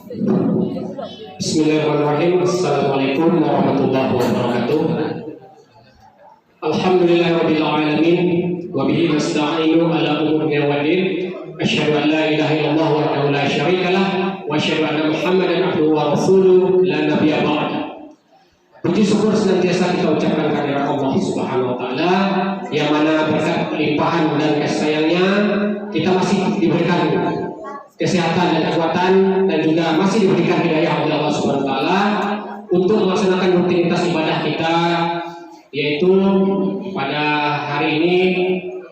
Bismillahirrahmanirrahim. Assalamualaikum warahmatullahi wabarakatuh. Alhamdulillahirabbil alamin wa bihi nasta'inu ala umuri waddin. Asyhadu an la ilaha illallah wahdahu la syarikalah wa asyhadu anna Muhammadan abduhu wa rasuluh la nabiyya ba'da. Puji syukur senantiasa kita ucapkan kehadirat Allah Subhanahu wa taala yang mana berkat limpahan dan kasih sayangnya kita masih diberikan kesehatan dan kekuatan dan juga masih diberikan hidayah oleh Allah Subhanahu wa taala untuk melaksanakan rutinitas ibadah kita, yaitu pada hari ini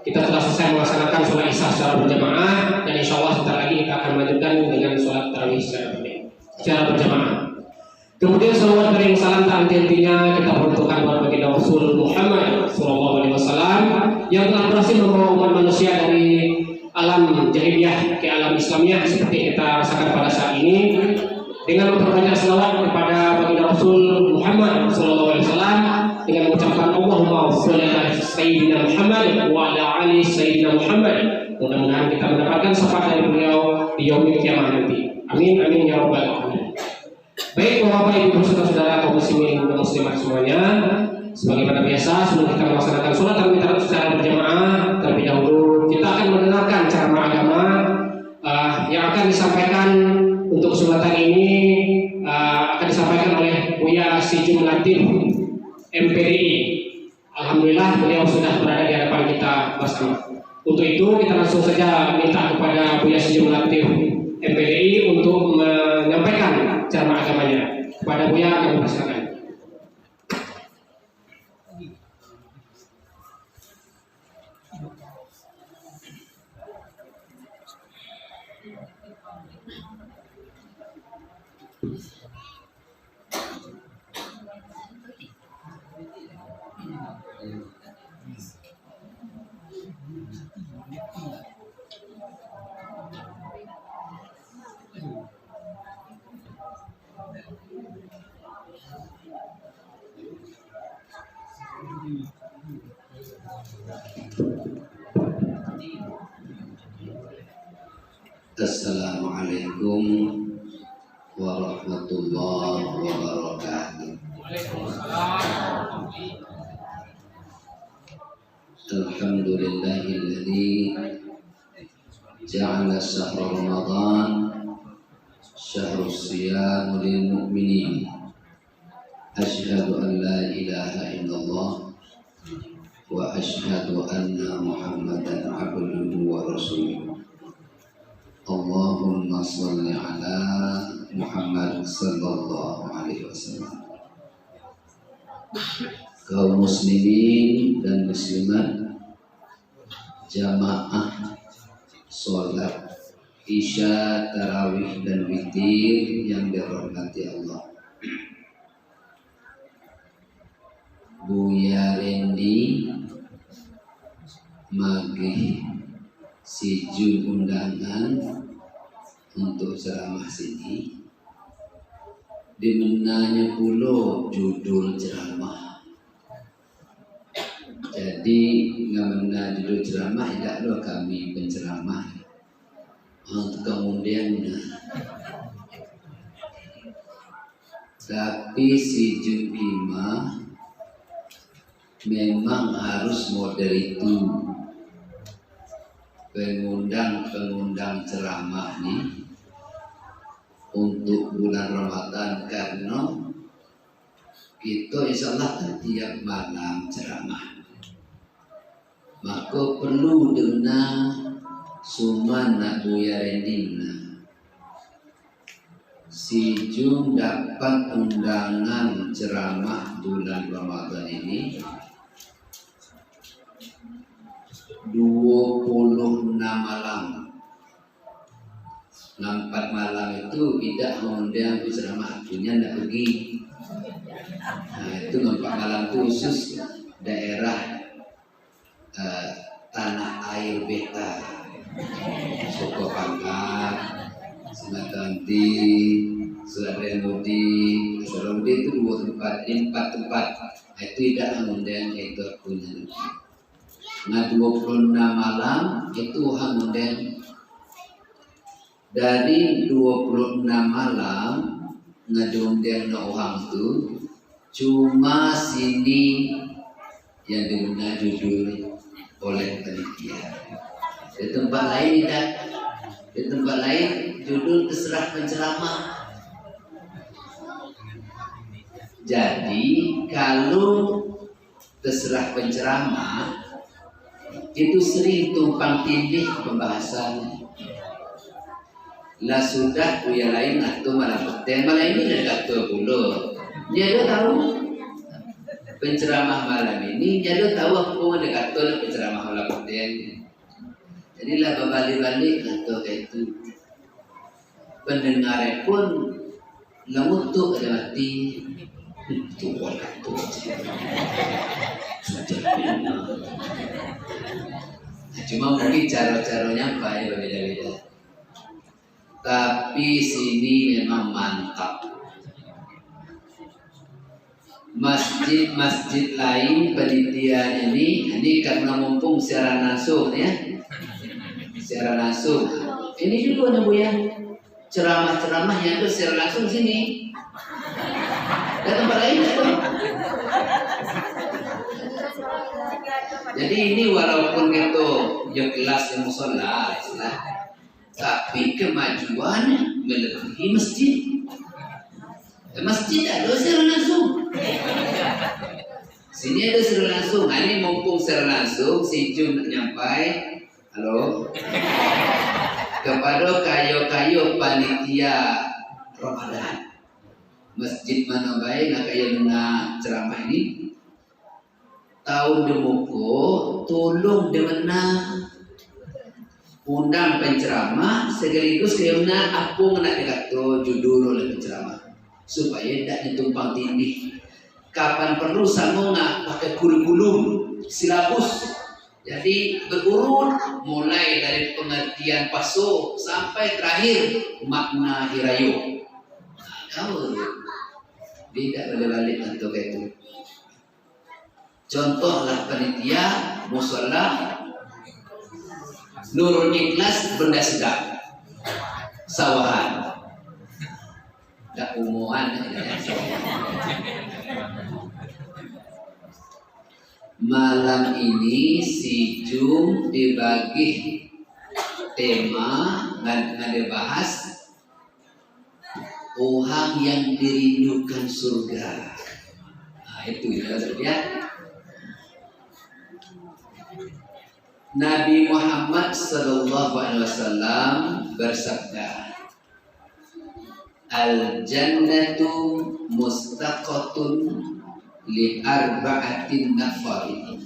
kita telah selesai melaksanakan sholat isya secara berjamaah dan insya Allah sebentar lagi kita akan melanjutkan dengan sholat tarawih secara berjamaah. Kemudian salawat dan salam tak henti-hentinya kita peruntukkan kepada baginda Rasul Muhammad SAW yang telah berhasil membawa umat manusia dari alam jahiliyah ke alam Islamiyah seperti kita rasakan pada saat ini, dengan memperbanyak selawat kepada baginda Rasul Muhammad SAW dengan mengucapkan Allahumma sholli ala sayyidina Muhammad wa ala ali sayyidina Muhammad. Mudah-mudahan kita mendapatkan syafaat dari beliau di yaumil kiamah nanti. Amin amin ya rabbal alamin. Baik Bapak Ibu saudara-saudara kaum muslimin dan muslimat semuanya, sebagaimana biasa sebelum kita melaksanakan sholat tarawih secara berjamaah, terlebih dahulu kita akan mendengarkan ceramah agama yang akan disampaikan untuk kesempatan ini akan disampaikan oleh Buya Sijum Latif MPDI. Alhamdulillah beliau sudah berada di hadapan kita bersama. Untuk itu kita langsung saja minta kepada Buya Sijum Latif MPDI untuk menyampaikan ceramah agamanya. Kepada Buya kami persilakan. Assalamualaikum warahmatullahi wabarakatuh. Alhamdulillahilladzi ja'ala syahra Ramadan syahrus siyam lil mu'minin. Asyhadu an la ilaha illallah wa asyhadu anna Muhammadan abduhu wa rasuluh. Allahumma sholli ala Muhammad sallallahu alaihi wasallam. Kaum muslimin dan muslimat jamaah sholat isya, tarawih dan witir yang dirahmati Allah. Buya Rendi magih sijun undangan untuk ceramah sini. Dimenanya pulo judul ceramah. Jadi ngamena judul ceramah tidak lo kami penceramah. Untuk kemudian tapi sijun bima memang harus model itu. Pengundang ceramah nih untuk bulan Ramadan karena kita insyaallah tiap malam ceramah, maka perlu dengan sumana Buya Rendina si Jum dapat undangan ceramah bulan Ramadan ini 26 malam. 4 malam itu tidak mengundang ceramah, punya tidak pergi. Nah itu 4 malam itu khusus daerah tanah air beta, Suko Pangkat, Senatanti, Surademudi. Surademudi itu 2 tempat, 4 tempat. Itu tidak mengundang itu punya. Nah 26 malam itu mengundang Dari 26 malam ngedongeng orang tu cuma sini yang digunakan judul oleh panitia. Di tempat lain tidak. Di tempat lain judul terserah penceramah. Jadi kalau terserah penceramah itu sering tumpang tindih pembahasannya. Lah sudah kuya lain atau malah tema lain ini dah kata pula. Dia dah tahu penceramah malam ini, dia dah tahu apa pun dia kata penceramah malam ini. Jadilah berbalik-balik kata itu. Pendengar pun lemutuk ada mati. Itu orang kata sudah benar. Cuma mungkin cara-caranya apa ya berbeda-beda. Tapi sini memang mantap. Masjid-masjid lain penelitian ini karena mumpung secara langsung ya, secara langsung. Ini juga ada ya ceramah-ceramah yang itu secara langsung sini. Dan tempat lain ada. Jadi ini walaupun itu yang kelas yang musola, tapi kemajuan melebihi masjid. Masjid ada secara langsung. Sini ada secara langsung. Ini mumpung secara langsung, si Jun nyampai. Halo. Kepada kayo-kayo panitia Ramadan. Masjid mana baik nak kayo dengar ceramah ini. Tahun demoko, tolong demenang. Undang penceramah sekaligus kena apa nak dikata judul oleh penceramah supaya tidak ditumpang tindih. Kapan perlu sama nak pakai kurikulum silabus. Jadi berurut mulai dari pengertian paso sampai terakhir makna hirayo. Tahu tidak balik-balik untuk itu. Contohlah panitia musola Nurul Ikhlas benda sedap sawahan tak umuman malam ini si Jum dibagi tema dan dibahas orang yang dirindukan surga. Nah, itu ya. Nabi Muhammad sallallahu alaihi wasallam bersabda, "Al-jannatu mustaqatun li arba'atin nafarin.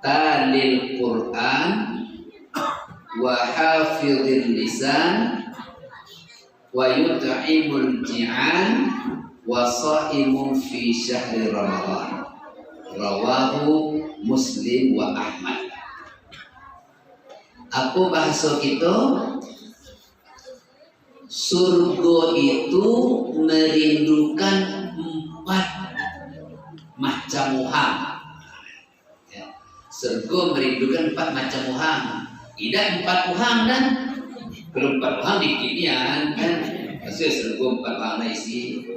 Talil Qur'an wa hafidhil lisan wa yut'imul ji'an wa sha'imun fi syahri Ramadan." Rawahu Muslim wa Ahmad. Apa bahasa kita? Surga itu merindukan 4 macam orang. Ya. Surga merindukan 4 macam orang. Tidak 4 orang dan kalau 4 orang dikinian kan. Maksudnya surga 4 orang isi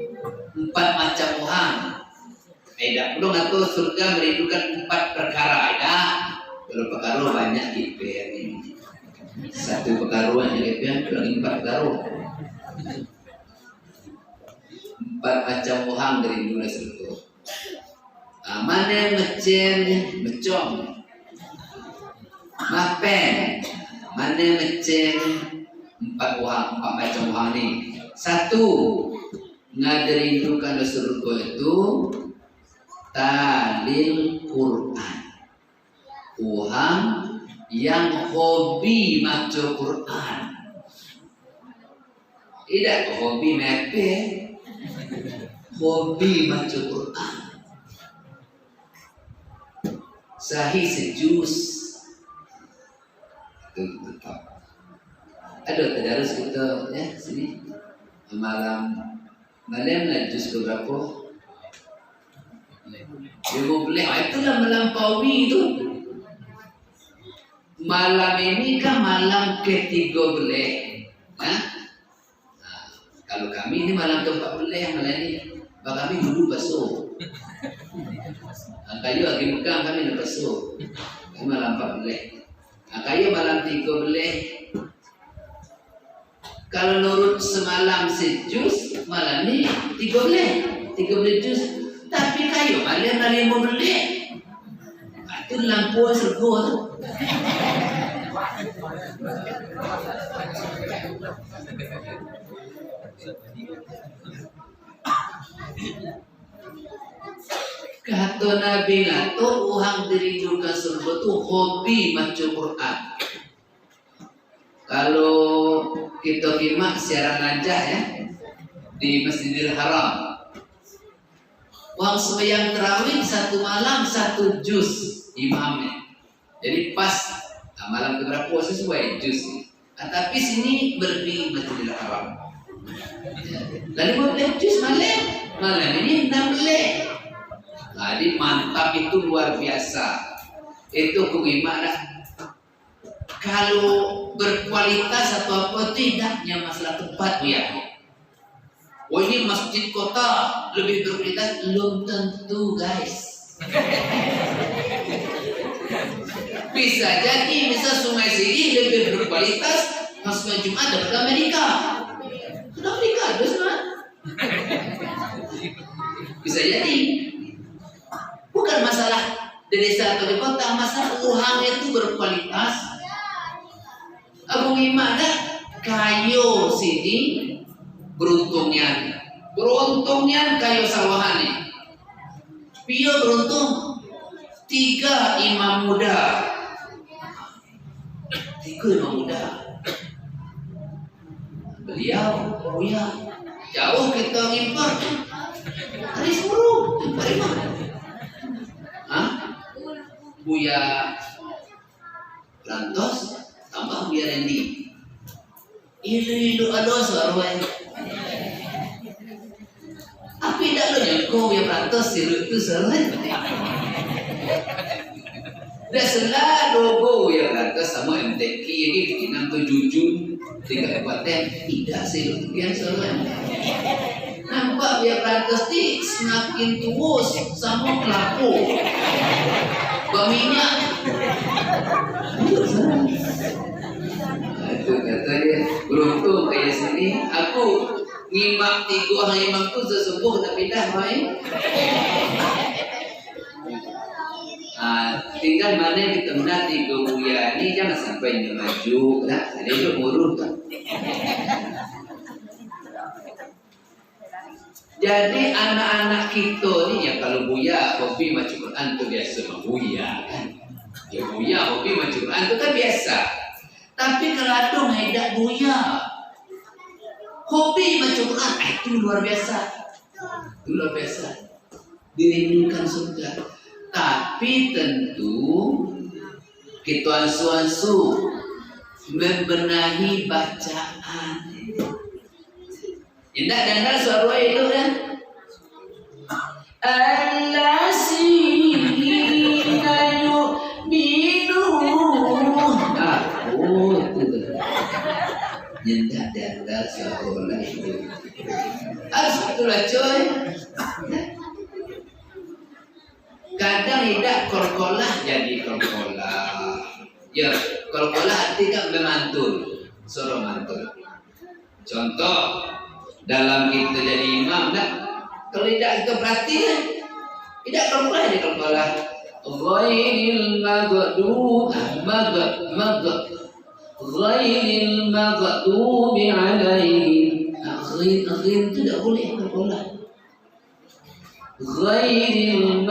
4 macam orang. Tidak perlu ngatur surga merindukan 4 perkara. Tidak. Kalau perkara banyak kiper ini. 1 perkara yang kiper, lagi 4 perkara. 4 macam orang merindu surga. Mana macam mapen. Mana macam 4 orang, 4 macam orang ni. 1 ngadirindukan surga itu talil Quran. Orang yang hobi baca Quran. Tidak hobi mepe. Hobi baca Quran. Sahih sejus. Ada tadarus kita ya sini. Malam lah jus berapa? 15. Itulah melampaui itu. malam ini kan malam ke-13. Nah, kalau kami ini malam ke-14 malam ini. Kami dulu basuh. Kayu lagi megang kami nak basuh. Kami malam 14. Kayu malam 13. Kalau nurut semalam sejus, malam ini 13 jus. Tapi kayu malam 15. Itu lampu serbu tu. Kata Nabi ngatur orang dirindukan surga tu hobi baca Quran. Kalau kita kimak siaran najah ya di Masjidil Haram, orang sembahyang tarawih satu malam 1 juz imamnya. Jadi pas malam keberapa sesuai juz. Tapi sini berlebih Masjidil Haram. Lalu 15 juz malam ini 16. Jadi mantap, itu luar biasa. Itu gimana? Kalau berkualitas atau apa tidaknya masalah tempat ya. Oh ini masjid kota lebih berkualitas, belum tentu guys. Bisa jadi misal Sungai Sidi lebih berkualitas, masuk Jumat dapat Amerika. Sudah Amerika, terus kan? Bisa jadi. Bukan masalah di desa atau di kota, masalah uang itu berkualitas. Abu gimana? Kayu sini beruntungnya kayu sawahan. Pio beruntung 3 imam muda. Beliau jauh kita ngimpor. Hari 10 impor. Buya Lantos tambah Buya Randy. Ilu ada suara. Tapi tidak lo nyangkau Buya Lantos ilu itu suara. Dah selalu Buya Lantos sama MTQ ini bikinan tu jujur 3 kabupaten tidak sih lo yang suara. Nampak Buya Lantos ni semakin terus sama pelaku. Minyak itu katanya beruntung kayak sini aku ngimak 3 hari imam tu sesembuh nak pindah main. Tinggal mana kita menanti Buya ni jangan sampai maju lah. Ada itu murut kan. Jadi anak-anak kita ni ya kalau Buya hobi baca Quran tu biasa Buya kan. Ya Buya hobi baca Quran tu kan biasa. Tapi kalau ada hendak Buya hobi baca Quran itu luar biasa. Itu luar biasa. Dirindukan surga. Tapi tentu kita ansu-ansu membenahi bacaan. Indah dengar suara itu kan? Allazina yu'minun. Itu. Indah dengar suara itu. Itulah coy. Kadang tidak korkolah jadi korkolah. Ya, korkolah artinya memantul, suruh mantul. Contoh dalam kita jadi imam tak? Kalau tidak kita perhatikan, tidak korkolah jadi korkolah. Ghairil maghdubi alaihim. Ghair itu tidak boleh korkolah. Ghairil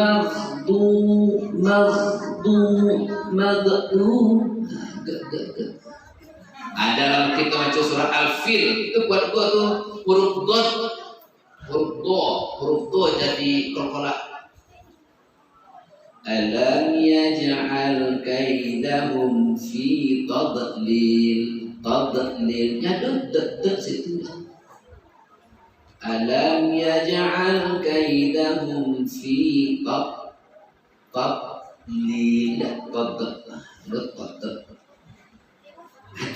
dalam kita baca surah Al-Fil itu buat gua tuh huruf do jadi qalqalah. Alam yaj'al kaidahum fi tadlil nya dot situ. Alam yaj'al kaidahum fi tadlil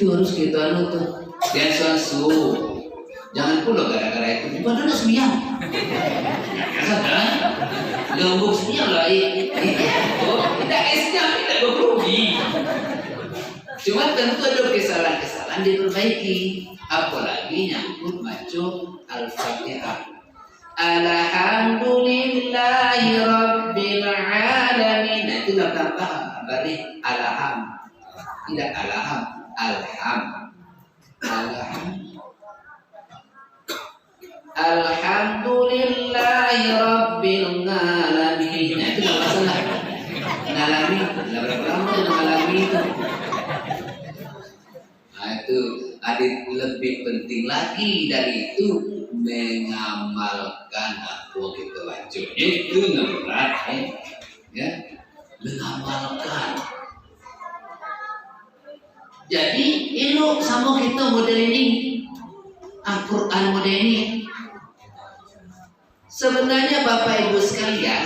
itu harus kita tuh dan suasu. Jangan pula gara-gara itu bukan dulu semiyang. Sadar? Gembuk semiyang lah. Tidak esnya tidak berugi. Cuma tentu ada kesalahan-kesalahan diperbaiki. Apalagi nyangkut macu Al-Fatihah. Alhamdulillahi Rabbil Alamin. Nah, itu nggak tambah balik alham. Tidak alham, alham. Alhamdulillahi Rabbil Alamin. Nah, itu nggak masalah. Ngalamin, nggak berapa lama itu ngalamin itu. Nah, itu ada lebih penting lagi dari itu mengamalkan apa kita baca. Itu berat, ya, mengamalkan. Jadi ilmu sama kita model ini, Al-Quran model ini. Sebenarnya Bapak Ibu sekalian,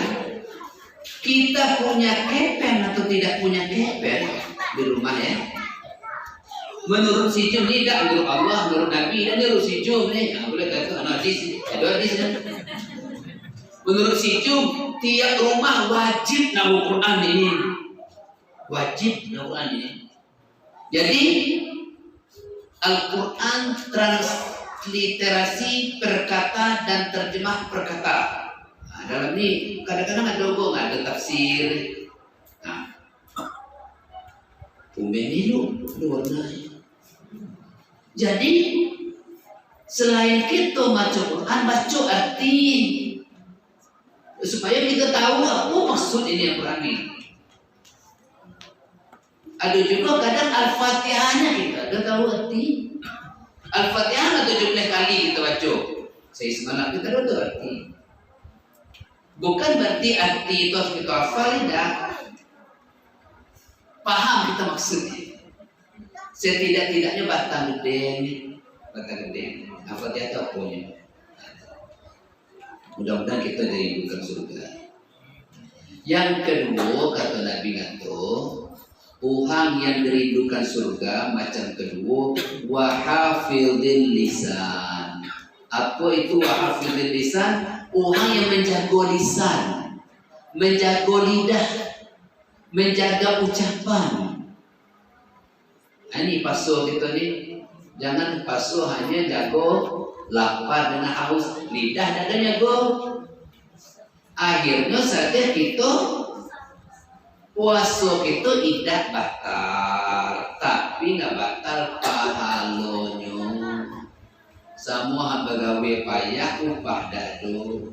kita punya kepen atau tidak punya kepen di rumah ya. Menurut si Jum tidak, menurut Allah, menurut Nabi, dan menurut si Jum nih, yang boleh kata hadis, ada hadis kan? Menurut si Jum, tiap rumah wajib nahu Quran ini, wajib nahu Quran ini. Jadi Al-Quran transliterasi perkata dan terjemah perkata. Nah, dalam ini kadang-kadang ada logo, ada tafsir. Nah, pemilu warnanya. Jadi selain kita baca Quran, baca arti supaya kita tahu apa maksud ini Al-Quran ini. Ada juga kadang Al-Fatihahnya kita ada tahu arti. Al-Fatihah 17 kali kita baca. Saya semalam kita ada tahu arti. Bukan berarti arti itu harus kita hafal, tidak. Paham kita maksudnya. Setidak-tidaknya batang gede. Al-Fatihah itu apanya? Mudah-mudahan kita dirindukan surga. Yang kedua kata Nabi ngato, orang yang dirindukan surga macam kedua, wahafidil lisan. Apa itu wahafidil lisan? Orang yang menjaga lisan, menjaga lidah, menjaga ucapan. Ini pasuh kita ni, jangan pasuh hanya jago lapar dengan haus, lidah dan jago. Akhirnya saja kita puasa kita tidak batal, tapi nggak batal pahalanya. Semua hamba gawe payah upah dado.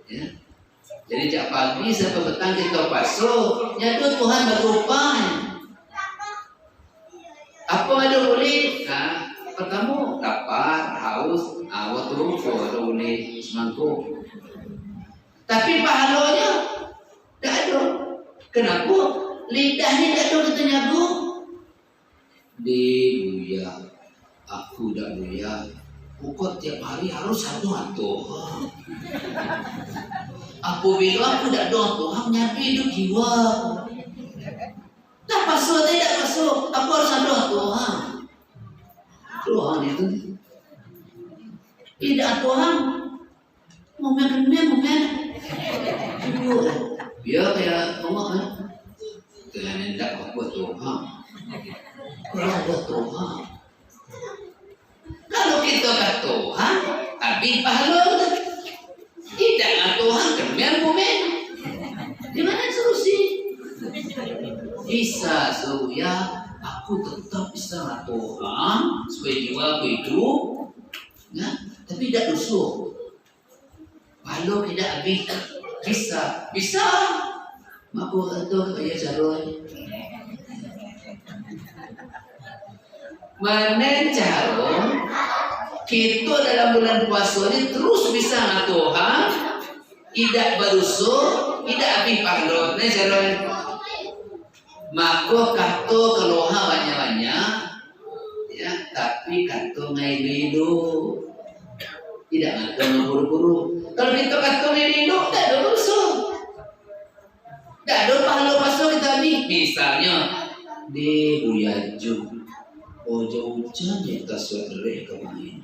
Ya. Jadi jak pagi sampai petang kita puasa, nyata Tuhan berupah. Apa ada boleh? Nah, pertama lapar, haus, awak turun ada boleh semangkuk. Tapi pahalanya tidak ada. Kenapa? Lidahnya tidak ada kita nyabu. Di buya, aku dah buya. Pokok tiap hari harus satu Tuhan. Apabila aku tidak doa Tuhan, nyabi hidup jiwa. Tak pasal, tidak pasal. Aku harus doa Tuhan. Tuhan itu tidak Tuhan. Momen. Biar kayak Allah kan. Tuhan hendak buat Tuhan. Kalau buat Tuhan. Kalau kita ke Tuhan, habis pahala kita. Tidaklah Tuhan kemudian momen. Di mana solusi? Bisa ya, aku tetap bisa Tuhan supaya jiwa aku hidup. Ya, tapi tidak dosa. Pahala tidak habis. Bisa. Maka kata kaya calon. Mana calon? Kita dalam bulan puasa ini terus bisa Tuhan, tidak berusuh, tidak habis pahala. Mana calon? Maka kata keluar banyak-banyak, ya, tapi kata ngai hidup. Tidak ada buru-buru. Kalau kita kata hidup, tak ada urusan. Tak ada pahala pasal kita ni. Misalnya di Buyaju, Hujan kita sudah kemarin.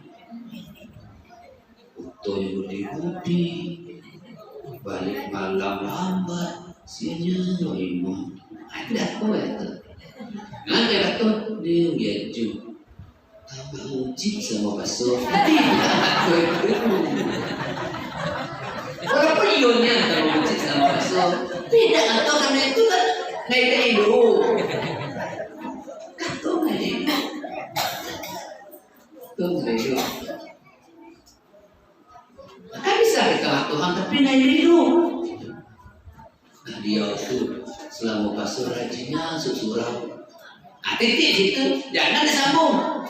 Utoy budi-budi, balik malam lambat, sianya lima. Ada apa itu? Nanti itu dia ngeju, tambah uji sama basuh. Walaupun ionnya tambah uji sama basuh, tidak atau karena itu kan naik hidup. Kata naik hidup, tuh naik hidup. Kan bisa di tengah Tuhan tapi naik hidup. Nah dia itu selama pasur rajinnya susurau. Titik situ jangan disambung.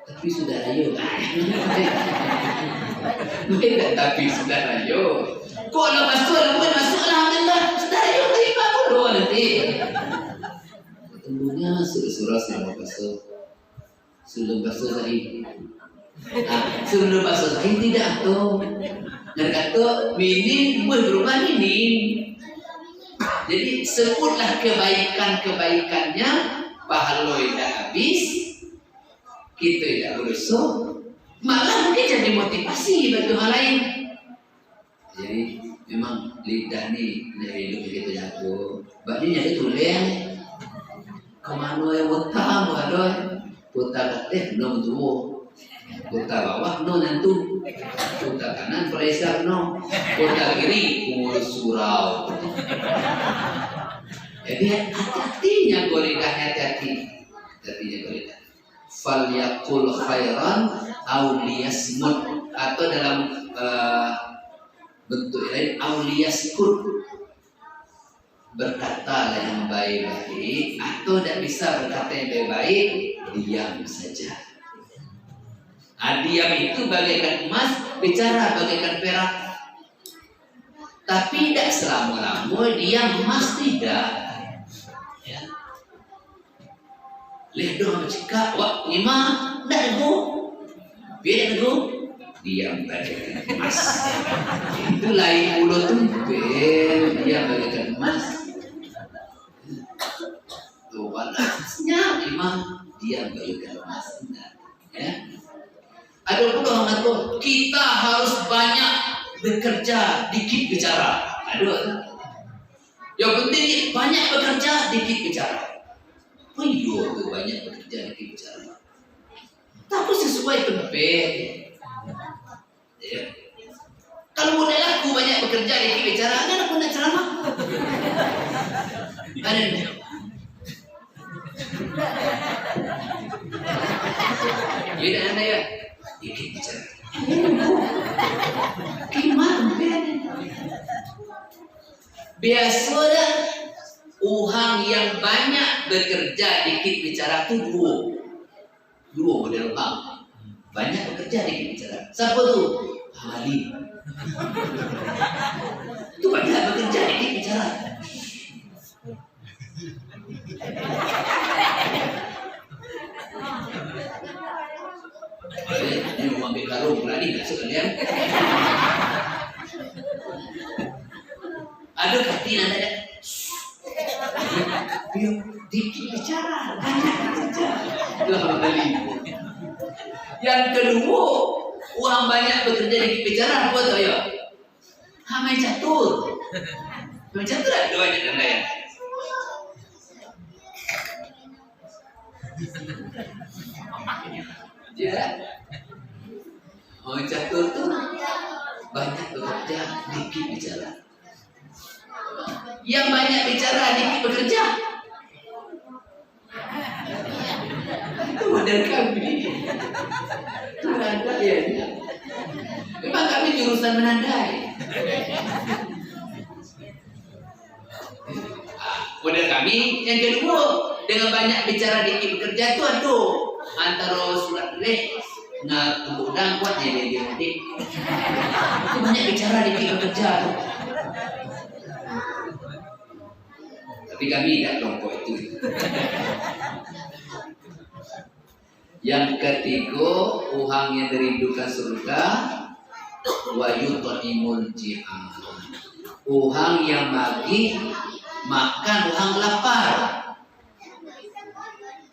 Tapi sudah ayo. Tapi sudah ayo. Kok ada pasur bukan masuk alhamdulillah. Sudah ayo terima dulu nanti. Ketemunya susurau selama pasur. Sebelum pasur tadi. Sebelum pasur tadi tidak tuh. Dan kata minim berubah minim. Jadi sebutlah kebaikan-kebaikannya, pahala tidak habis, kita tidak berusaha, malah mungkin jadi motivasi bagi orang lain. Jadi memang lidah ni dari hidup kita jago. Bagi jadi tulen, kemana yang utang, waduh, putar kateh no tuh. Kota bawah no nantu, kota kanan pelesar no, kota kiri ngurus surau. Jadi hati-hatinya goridah, hati-hatinya goridah. Fal yakul khairan aw liyasmut, atau dalam bentuk lain aw liyaskut, berkata yang baik-baik, atau tidak bisa berkata yang baik-baik, diam saja. Diam itu bagaikan emas, bicara bagaikan perak. Tapi tidak selama-lama diam emas, tidak. Ya. Lihat dong cekak, wah lima, tidak nego, biar nego, diam bagaikan emas. Itu lain mulut tumpel, diam bagaikan emas. Tuh panasnya lima, diam bagaikan emas. Ya. Ada pula orang kata kita harus banyak bekerja, dikit bicara. Aduh. Yang penting banyak bekerja, dikit bicara. Oh iya, banyak bekerja, dikit bicara. Tapi sesuai tempat. Ya. Kalau model aku banyak bekerja, dikit bicara, kan aku nak ceramah. Ada ni. Tidak ada ya. Dikit bicara. Gimana? Biasanya orang yang banyak bekerja dikit bicara itu dua model orang. Banyak bekerja dikit bicara. Siapa tu? Ali. Itu banyak bekerja dikit bicara. Ini mau ambil karung berani tak sekalian? Ada hati ada. Dia dikit bicara, banyak bekerja. Yang kedua, uang banyak bekerja dikit bicara apa tu ya? Main catur. Main catur ada banyak dan lain. Ya. Catur tu banyak bekerja, dikit bicara. Yang banyak bicara, dikit bekerja. Itu model kami. Itu ada ya. Memang kami jurusan menandai. Model kami yang kedua, dengan banyak bicara, dikit bekerja itu aduh. Antara surat leh na udang kuat ya dia adik. Itu banyak bicara dikit bekerja. Tapi kami tidak kelompok itu. Yang ketiga, orang yang dirindukan surga, wa yut'imul ji'an. Orang yang bagi makan orang lapar.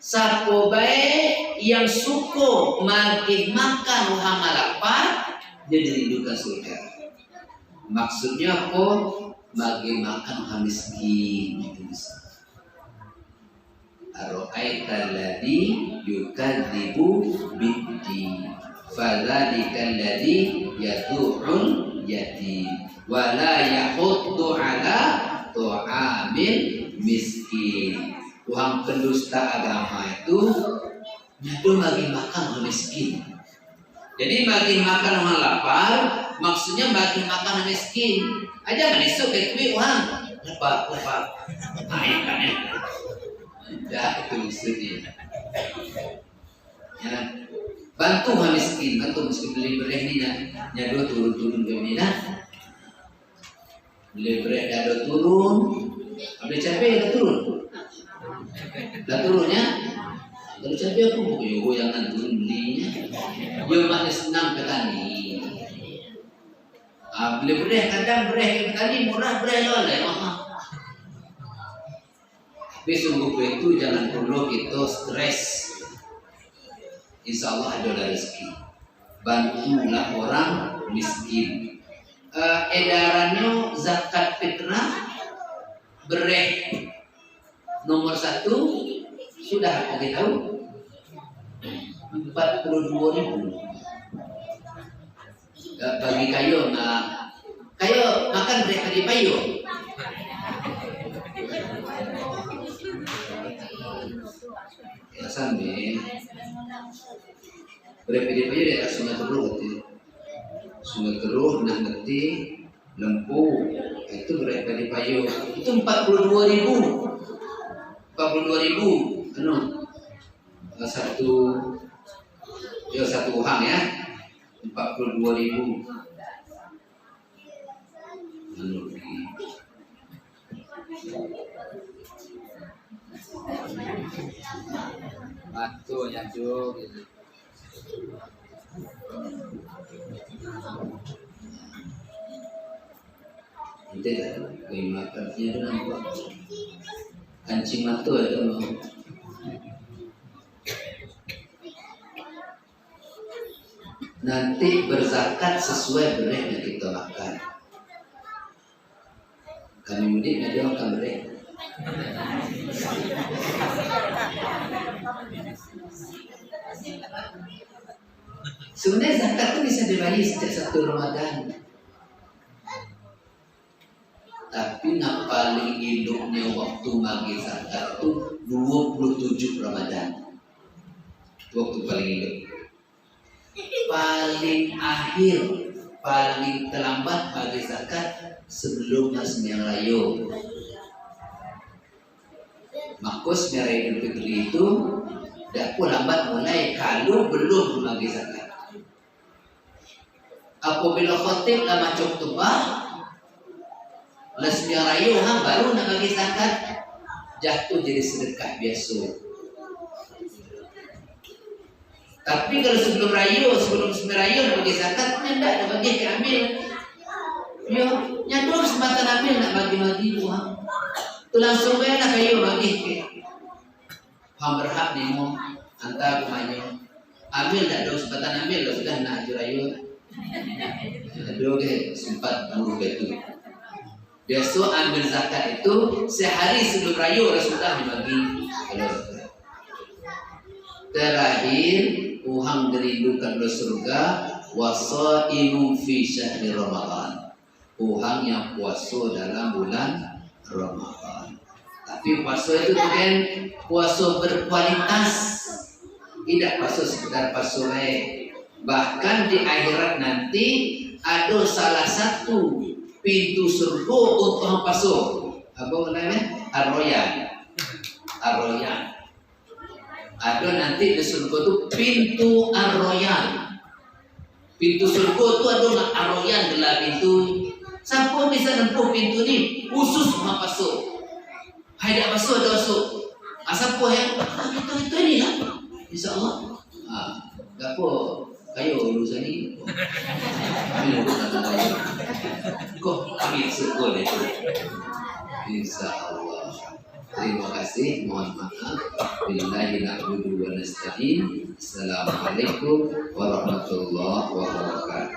Sapo bae yang suko magih makan hama lapar dia dirindukan surga. Maksudnya apa? Magih makan hama miskin itu bisa. Ara'aita alladhi yukadzibu bid-din fadzalika alladhi yad'ul yatim wa la yahuddu ala ta'amil miskin. Orang pendusta agama itu nyadu bagi makan orang miskin. Jadi bagi makan orang lapar, maksudnya bagi makan orang miskin. Aja kan esok ke orang lapar. Nah, ya kan ya. Tidak itu maksudnya. Ya. Bantu orang miskin beli beras ni nyadu turun ke mina. Beli beras nyadu turun, beli cabai dah turun. Dah turunnya, kalau cabai aku bukan goyangan turun belinya. Dia makna senang petani. Beli beras kadang beras petani murah, beras loleh mahal. Tapi sungguh itu jangan perlu kita stres. Insya Allah ada rezeki. Bantulah orang miskin. Edarannya zakat fitrah beras nomor 1 sudah kita tahu 42.000. Bagi kayu makan beras di payu. Ya sambil beras di payu di atas Sungai Teruh itu. Sungai Teruh nah ngerti Lempu itu beras di payu itu 42.000. 42.000 satu uhang ya 42.000 batu nyanjuk gitu. Nanti makannya dengan kancing matu itu nanti berzakat sesuai beras yang kita makan. Kami mudik ada makan beras. Sebenarnya zakat itu bisa dibayar sejak 1 Ramadan. Tapi yang paling hidupnya waktu bagi zakat itu 27 Ramadan. Waktu paling hidup. Paling akhir, paling terlambat bagi zakat sebelum Sembilan Raya. Maka Sembilan Raya Idul Fitri itu tidak pun lambat mulai kalau belum bagi zakat. Apabila khotib lama cok tubah Sembilan Raya baru nak bagi zakat jatuh jadi sedekah biasa. Tapi kalau sebelum Sembilan Raya nak bagi zakat tidak nak bagi ambil. Yo, nyatu kesempatan ambil nak bagi uang. Tu langsung nak kayu bagi ke. Hang berhak ni mau hantar kemanyo. Ambil tak ada kesempatan ambil sudah nak haji raya. Ada ke sempat buru betul. Biasa ambil zakat itu sehari sebelum raya sudah dibagi. Terakhir Tuhan dirindukan oleh surga wasaimu fi syahri Ramadan. Tuhan yang puasa dalam bulan Ramadan. Tapi puasa itu bukan puasa berkualitas. Tidak puasa sekedar puasa baik. Bahkan di akhirat nanti ada salah satu pintu surga untuk puasa. Apa namanya? Ar-Royan. Ada nanti di surga itu pintu Ar-Royan. Pintu surga itu ada Ar-Royan adalah pintu. Siapa bisa nempuh pintu ni? Khusus masuk. Hai dak masuk ada masuk. Siapa yang itu ni lah. Insya-Allah. Gapo kayo urusan ni. Kami nak kau ambil surga itu. Insya-Allah. Terima kasih, mohon maaf. Billahi na'budu wa nasta'in. Assalamualaikum warahmatullahi wabarakatuh.